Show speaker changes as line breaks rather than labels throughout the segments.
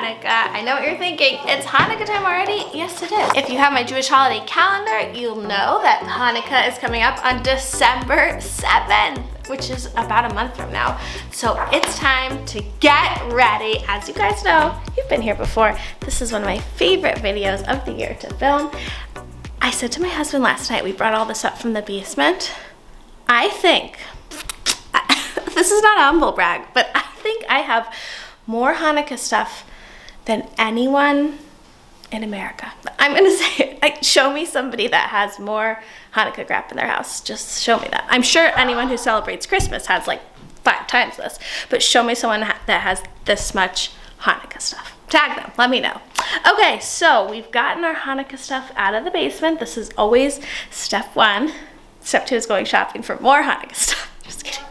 Hanukkah. I know what you're thinking. It's Hanukkah time already? Yes, it is. If you have my Jewish holiday calendar, you'll know that Hanukkah is coming up on December 7th, which is about a month from now. So it's time to get ready. As you guys know, you've been here before. This is one of my favorite videos of the year to film. I said to my husband last night, we brought all this up from the basement. I think, this is not a humble brag, but I think I have more Hanukkah stuff than anyone in America. I'm gonna say it. Like, show me somebody that has more Hanukkah crap in their house. Just show me that. I'm sure anyone who celebrates Christmas has like 5 times this, but show me someone that has this much Hanukkah stuff. Tag them, let me know. Okay, so we've gotten our Hanukkah stuff out of the basement. This is always step 1. Step 2 is going shopping for more Hanukkah stuff. Just kidding,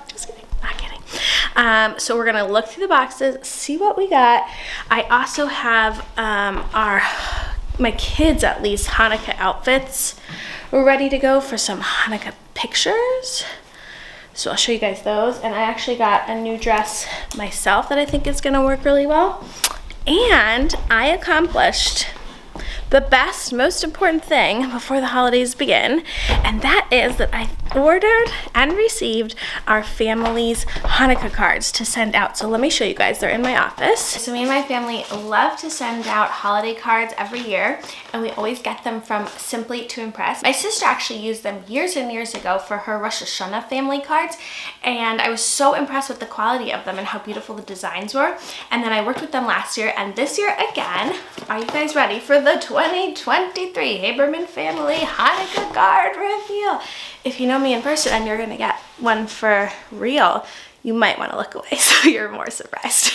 not kidding. So we're gonna look through the boxes, see what we got. I also have my kids' at least Hanukkah outfits ready to go for some Hanukkah pictures. So I'll show you guys those. And I actually got a new dress myself that I think is gonna work really well. And I accomplished the best, most important thing before the holidays begin, and that is that I ordered and received our family's Hanukkah cards to send out. So let me show you guys. They're in my office. So me and my family love to send out holiday cards every year, and we always get them from Simply to Impress. My sister actually used them years and years ago for her Rosh Hashanah family cards, and I was so impressed with the quality of them and how beautiful the designs were. And then I worked with them last year and this year again. Are you guys ready for the 2023 Haberman Family Hanukkah card reveal? If you know me in person and you're gonna get one for real, you might want to look away so you're more surprised.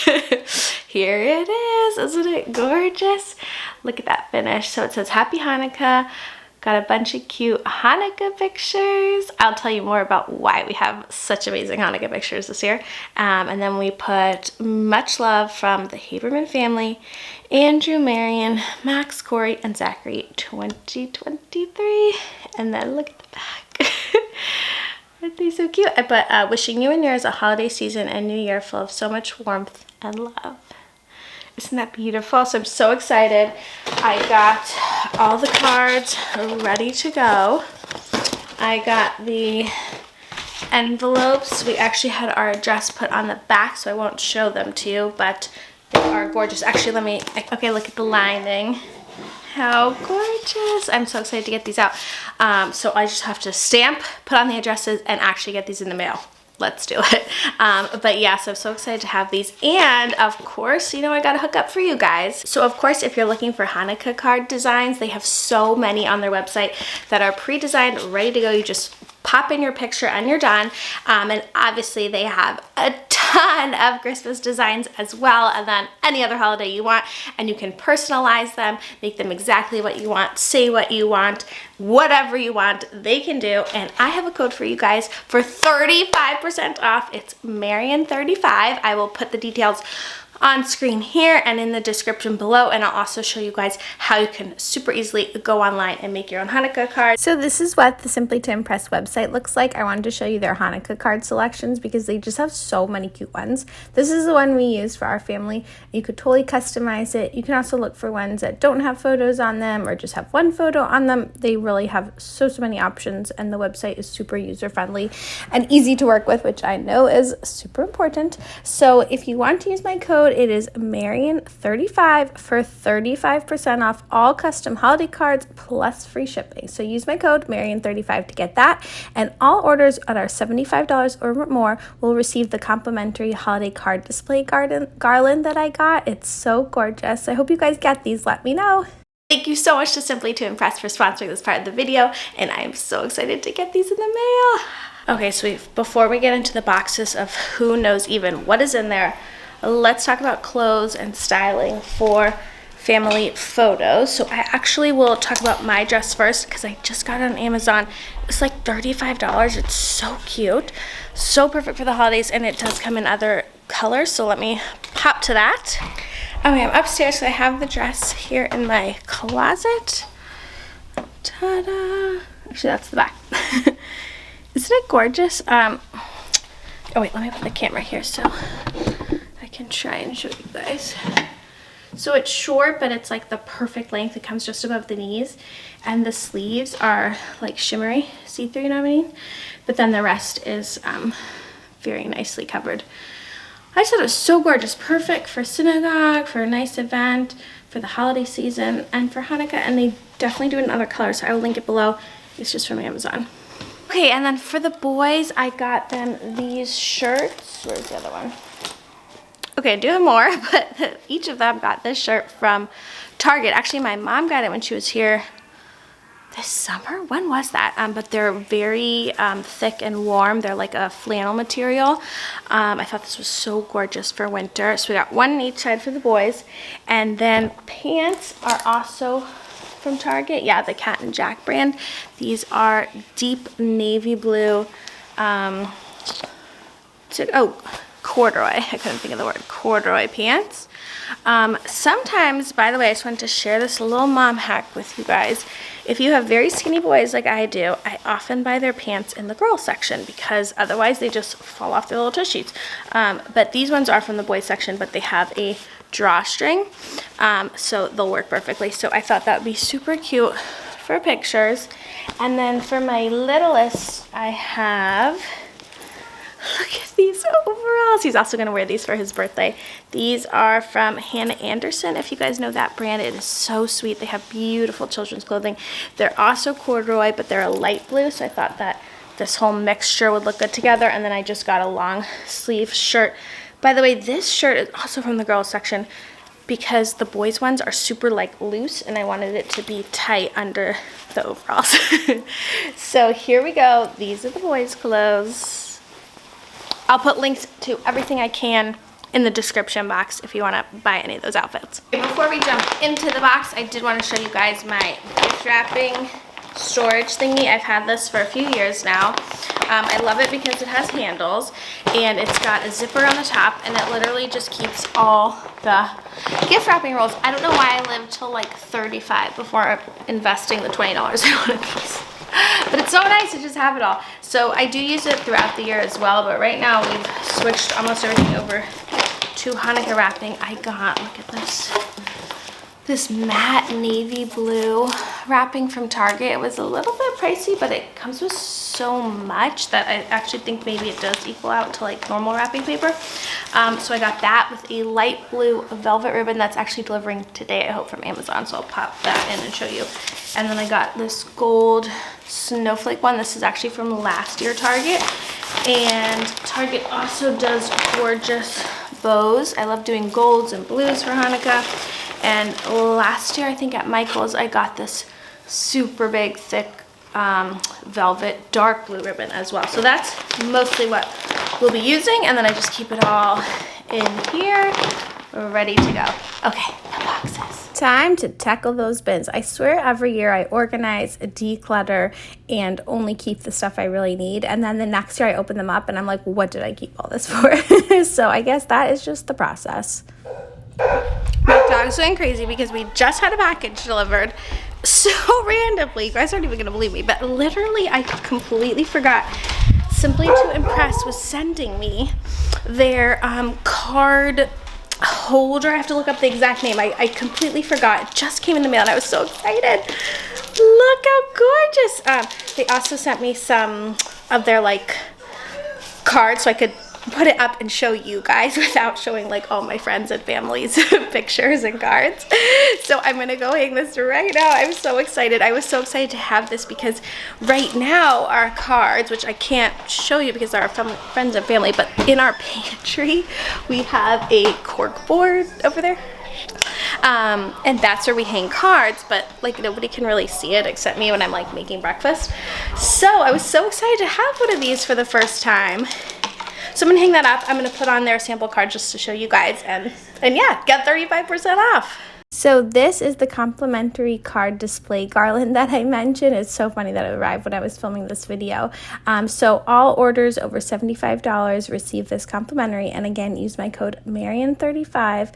Here it is. Isn't it gorgeous? Look at that finish. So it says Happy Hanukkah. Got a bunch of cute Hanukkah pictures. I'll tell you more about why we have such amazing Hanukkah pictures this year. And then we put much love from the Haberman family, Andrew, Marion, Max, Corey, and Zachary 2023. And then look at the back. Aren't they so cute? I put wishing you and yours a holiday season and new year full of so much warmth and love. Isn't that beautiful? So I'm so excited. I got all the cards ready to go. I got the envelopes. We actually had our address put on the back, so I won't show them to you, but they are gorgeous. Actually, okay, look at the lining. How gorgeous. I'm so excited to get these out. So I just have to stamp, put on the addresses, and actually get these in the mail. Let's do it. But yeah, so I'm so excited to have these. And of course, you know, I got a hookup for you guys. So of course, if you're looking for Hanukkah card designs, they have so many on their website that are pre-designed, ready to go. You just pop in your picture and you're done. And obviously they have a ton of Christmas designs as well, and then any other holiday you want, and you can personalize them, make them exactly what you want, say what you want, whatever you want, they can do. And I have a code for you guys for 35% off. It's Marion35. I will put the details on screen here and in the description below, and I'll also show you guys how you can super easily go online and make your own Hanukkah card. So this is what the Simply to Impress website looks like. I wanted to show you their Hanukkah card selections because they just have so many cute ones. This is the one we used for our family. You could totally customize it. You can also look for ones that don't have photos on them or just have one photo on them. They really have so many options, and the website is super user friendly and easy to work with, which I know is super important. So if you want to use my code, it is Marion35 for 35% off all custom holiday cards plus free shipping. So use my code Marion35 to get that, and all orders that are $75 or more will receive the complimentary holiday card display garland that I got. It's so gorgeous. I hope you guys get these. Let me know. Thank you so much to Simply to Impress for sponsoring this part of the video, and I am so excited to get these in the mail. Okay, so before we get into the boxes of who knows even what is in there, let's talk about clothes and styling for family photos. So I actually will talk about my dress first because I just got it on Amazon. It's like $35. It's so cute, so perfect for the holidays, and it does come in other colors. So let me pop to that. Okay, I'm upstairs, so I have the dress here in my closet. Ta-da! Actually, that's the back. Isn't it gorgeous? Oh wait, let me put the camera here so I can try and show you guys. So it's short, but it's like the perfect length. It comes just above the knees. And the sleeves are like shimmery, see-through, you know what I mean? But then the rest is very nicely covered. I just thought it was so gorgeous. Perfect for synagogue, for a nice event, for the holiday season, and for Hanukkah. And they definitely do it in other colors, so I will link it below. It's just from Amazon. Okay, and then for the boys, I got them these shirts. Where's the other one? Okay, I do have more, but each of them got this shirt from Target. Actually, my mom got it when she was here this summer. When was that? But they're very thick and warm. They're like a flannel material. I thought this was so gorgeous for winter. So we got one on each side for the boys. And then pants are also from Target. Yeah, the Cat and Jack brand. These are deep navy blue. Corduroy. I couldn't think of the word. Corduroy pants. Sometimes, by the way, I just wanted to share this little mom hack with you guys. If you have very skinny boys like I do, I often buy their pants in the girl section because otherwise they just fall off their little tush sheets. But these ones are from the boys section, but they have a drawstring, so they'll work perfectly. So I thought that would be super cute for pictures. And then for my littlest, I have... Look at these overalls. He's also going to wear these for his birthday. These are from Hannah Anderson. If you guys know that brand, it is so sweet. They have beautiful children's clothing. They're also corduroy, but they're a light blue, so I thought that this whole mixture would look good together. And then I just got a long sleeve shirt. By the way, this shirt is also from the girls section because the boys ones are super like loose, and I wanted it to be tight under the overalls. So here we go. These are the boys' clothes. I'll put links to everything I can in the description box if you want to buy any of those outfits. Before we jump into the box, I did want to show you guys my gift wrapping storage thingy. I've had this for a few years now. I love it because it has handles and it's got a zipper on the top, and it literally just keeps all the gift wrapping rolls. I don't know why I lived till like 35 before investing the $20 in one of these. But it's so nice to just have it all. So I do use it throughout the year as well, but right now we've switched almost everything over to Hanukkah wrapping. I got, look at this matte navy blue wrapping from Target. It was a little bit pricey, but it comes with so much that I actually think maybe it does equal out to like normal wrapping paper. So I got that with a light blue velvet ribbon that's actually delivering today, I hope, from Amazon. So I'll pop that in and show you. And then I got this gold snowflake one. This is actually from last year Target. And Target also does gorgeous bows. I love doing golds and blues for Hanukkah. And last year, I think at Michael's, I got this super big, thick velvet dark blue ribbon as well. So that's mostly what we'll be using. And then I just keep it all in here, ready to go. Okay, the boxes. Time to tackle those bins. I swear every year I organize, declutter, and only keep the stuff I really need. And then the next year I open them up and I'm like, what did I keep all this for? So I guess that is just the process. My dog's going crazy because we just had a package delivered so randomly. You guys aren't even going to believe me, but literally I completely forgot. Simply to Impress was sending me their card holder. I have to look up the exact name. I completely forgot. It just came in the mail and I was so excited. Look how gorgeous. They also sent me some of their like cards so I could put it up and show you guys without showing like all my friends and family's pictures and cards. So I'm gonna go hang this right now. I'm so excited. I was so excited to have this because right now our cards, which I can't show you because they're our friends and family, but in our pantry we have a cork board over there. And that's where we hang cards, but like nobody can really see it except me when I'm like making breakfast. So I was so excited to have one of these for the first time. So I'm gonna hang that up. I'm gonna put on their sample card just to show you guys, and yeah, get 35% off. So this is the complimentary card display garland that I mentioned. It's so funny that it arrived when I was filming this video. So all orders over $75 receive this complimentary, and again, use my code Marian35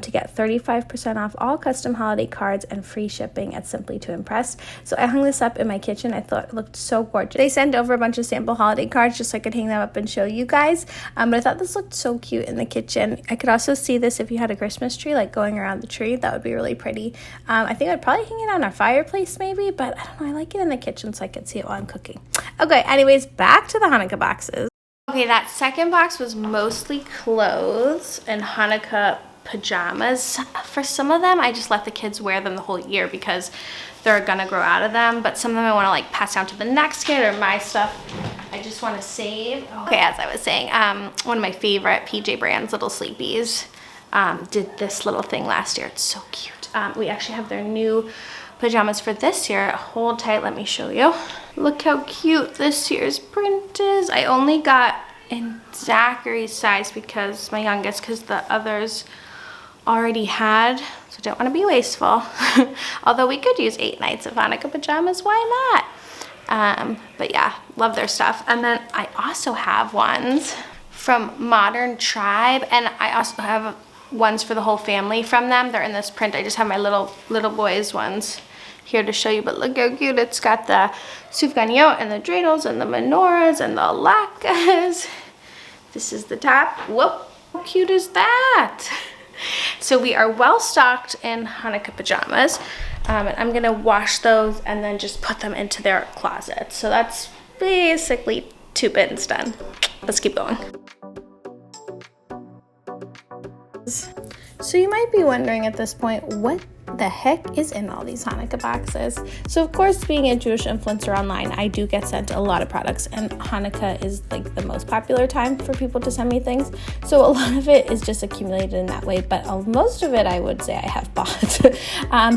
to get 35% off all custom holiday cards and free shipping at Simply to Impress. So I hung this up in my kitchen. I thought it looked so gorgeous. They sent over a bunch of sample holiday cards just so I could hang them up and show you guys. But I thought this looked so cute in the kitchen. I could also see this if you had a Christmas tree, like going around the tree. That would be really pretty. I think I'd probably hang it on our fireplace maybe, but I don't know, I like it in the kitchen so I could see it while I'm cooking. Okay, anyways, back to the Hanukkah boxes. Okay, that second box was mostly clothes and Hanukkah pajamas. For some of them, I just let the kids wear them the whole year because they're gonna grow out of them, but some of them I want to like pass down to the next kid, or my stuff I just want to save. Okay, as I was saying, one of my favorite PJ brands, Little Sleepies, did this little thing last year. It's so cute. We actually have their new pajamas for this year. Hold tight, let me show you. Look how cute this year's print is. I only got in Zachary's size because my youngest, because the others already had, so I don't want to be wasteful. Although we could use 8 nights of Hanukkah pajamas, why not? But yeah, love their stuff. And then I also have ones from Modern Tribe, and I also have ones for the whole family from them. They're in this print. I just have my little boys ones here to show you, but look how cute. It's got the sufganiyot and the dreidels and the menorahs and the latkes. This is the top. Whoop, how cute is that? So we are well stocked in Hanukkah pajamas, and I'm gonna wash those and then just put them into their closet. So that's basically 2 bins done. Let's keep going. So you might be wondering at this point, what the heck is in all these Hanukkah boxes? So of course, being a Jewish influencer online, I do get sent a lot of products, and Hanukkah is like the most popular time for people to send me things. So a lot of it is just accumulated in that way, but most of it I would say I have bought.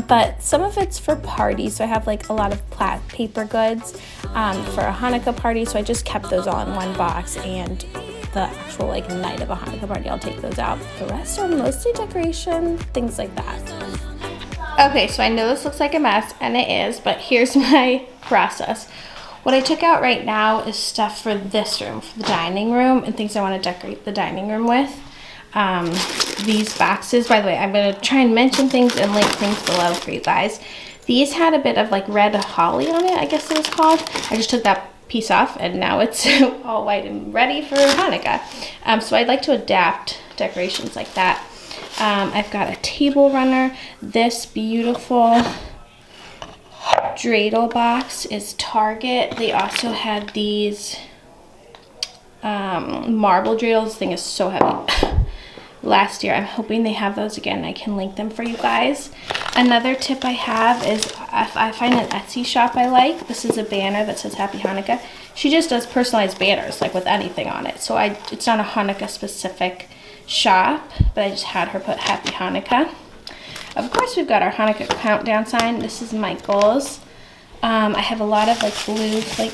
But some of it's for parties. So I have like a lot of paper goods for a Hanukkah party. So I just kept those all in one box, and the actual like night of a Hanukkah party, I'll take those out. The rest are mostly decoration, things like that. Okay, so I know this looks like a mess, and it is, but here's my process. What I took out right now is stuff for this room, for the dining room, and things I want to decorate the dining room with. These boxes, by the way, I'm going to try and mention things and link things below for you guys. These had a bit of like red holly on it, I guess it was called. I just took that piece off, and now it's all white and ready for Hanukkah. So I'd like to adapt decorations like that. I've got a table runner. This beautiful Dreidel box is Target. They also had these marble dreidels. This thing is so heavy. Last year, I'm hoping they have those again. I can link them for you guys. Another tip I have is if I find an Etsy shop I like, this is a banner that says Happy Hanukkah. She just does personalized banners, like with anything on it. So it's not a Hanukkah specific shop, but I just had her put Happy Hanukkah. Of course, we've got our Hanukkah countdown sign. This is Michael's. I have a lot of like blue fake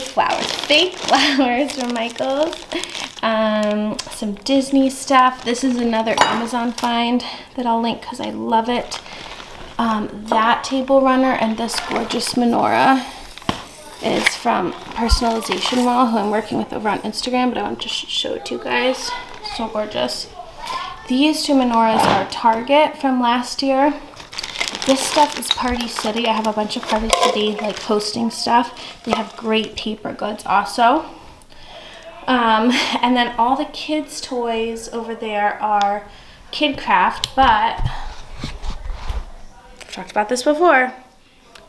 flowers from Michael's. Some Disney stuff. This is another Amazon find that I'll link because I love it. That table runner and this gorgeous menorah is from Personalization Wall, who I'm working with over on Instagram, but I want to show it to you guys. So gorgeous. These 2 menorahs are Target from last year. This stuff is Party City. I have a bunch of Party City like hosting stuff. They have great paper goods also. And then all the kids' toys over there are KidCraft, but I've talked about this before.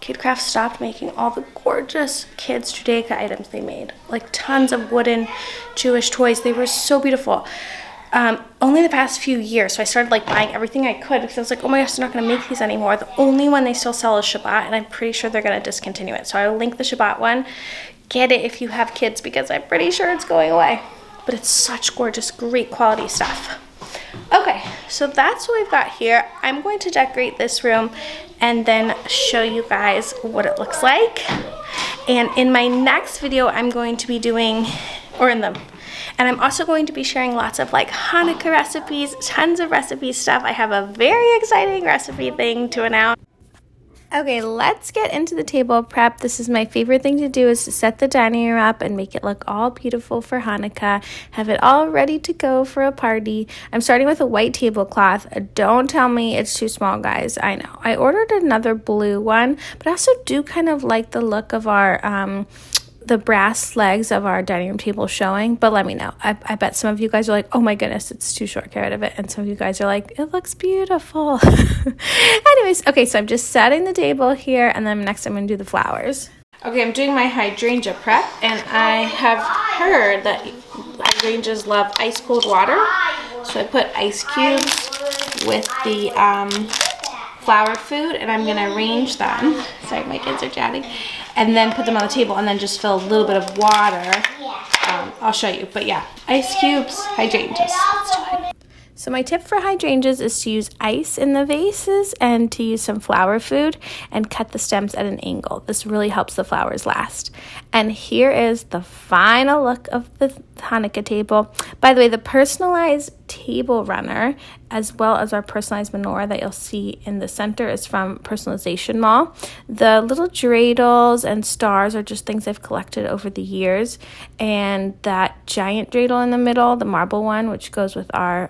KidCraft stopped making all the gorgeous kids' Judaica items they made. Like tons of wooden Jewish toys. They were so beautiful. Only the past few years, so I started like buying everything I could because I was like, oh my gosh, they're not going to make these anymore. The only one they still sell is Shabbat, and I'm pretty sure they're going to discontinue it. So I'll link the Shabbat one. Get it if you have kids because I'm pretty sure it's going away. But it's such gorgeous, great quality stuff. Okay, so that's what we've got here. I'm going to decorate this room and then show you guys what it looks like. And in my next video, I'm going to be doing, or in the And I'm also going to be sharing lots of like Hanukkah recipes, tons of recipe stuff. I have a very exciting recipe thing to announce. Okay, let's get into the table prep. This is my favorite thing to do, is to set the dining room up and make it look all beautiful for Hanukkah. Have it all ready to go for a party. I'm starting with a white tablecloth. Don't tell me it's too small, guys. I know. I ordered another blue one, but I also do kind of like the look of our the brass legs of our dining room table showing, but let me know. I bet some of you guys are like, oh my goodness, it's too short, get rid of it. And some of you guys are like, it looks beautiful. Anyways, okay, so I'm just setting the table here, and then next I'm gonna do the flowers. Okay, I'm doing my hydrangea prep, and I have heard that hydrangeas love ice cold water. So I put ice cubes with the flower food, and I'm gonna arrange them. Sorry, my kids are chatting. And then put them on the table, and then just fill a little bit of water. I'll show you, but yeah, ice cubes, hydrangeas. Let's do it. So my tip for hydrangeas is to use ice in the vases and to use some flower food and cut the stems at an angle. This really helps the flowers last. And here is the final look of the Hanukkah table. By the way, the personalized table runner, as well as our personalized menorah that you'll see in the center, is from Personalization Mall. The little dreidels and stars are just things I've collected over the years, and that giant dreidel in the middle, the marble one, which goes with our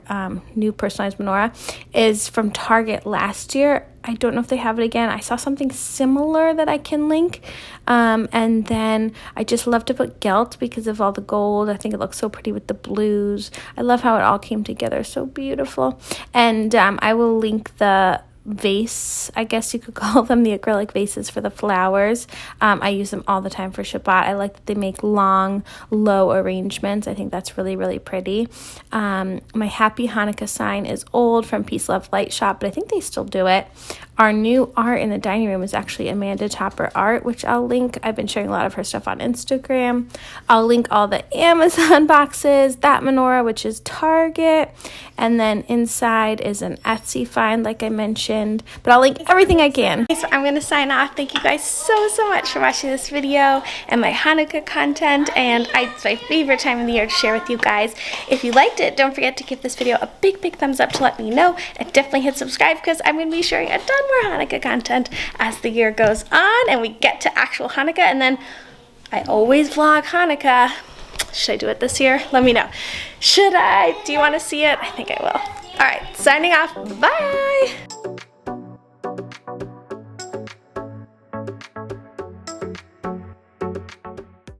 new personalized menorah, is from Target last year. I don't know if they have it again. I saw something similar that I can link. And then I just love to put gelt because of all the gold. I think it looks so pretty with the blues. I love how it all came together. So beautiful. And I will link the vase, I guess you could call them, the acrylic vases for the flowers. I use them all the time for Shabbat. I like that they make long, low arrangements. I think that's really, really pretty. My Happy Hanukkah sign is old from Peace Love Light Shop, but I think they still do it. Our new art in the dining room is actually Amanda Topper art, which I'll link. I've been sharing a lot of her stuff on Instagram. I'll link all the Amazon boxes, that menorah, which is Target, and then inside is an Etsy find, like I mentioned. But I'll link everything I can. So I'm going to sign off. Thank you guys so much for watching this video and my Hanukkah content. And it's my favorite time of the year to share with you guys. If you liked it, don't forget to give this video a big thumbs up to let me know. And definitely hit subscribe, because I'm going to be sharing a ton more Hanukkah content as the year goes on and we get to actual Hanukkah. And then I always vlog Hanukkah. Should I do it this year? Let me know. Should I? Do you want to see it? I think I will. All right, signing off. Bye.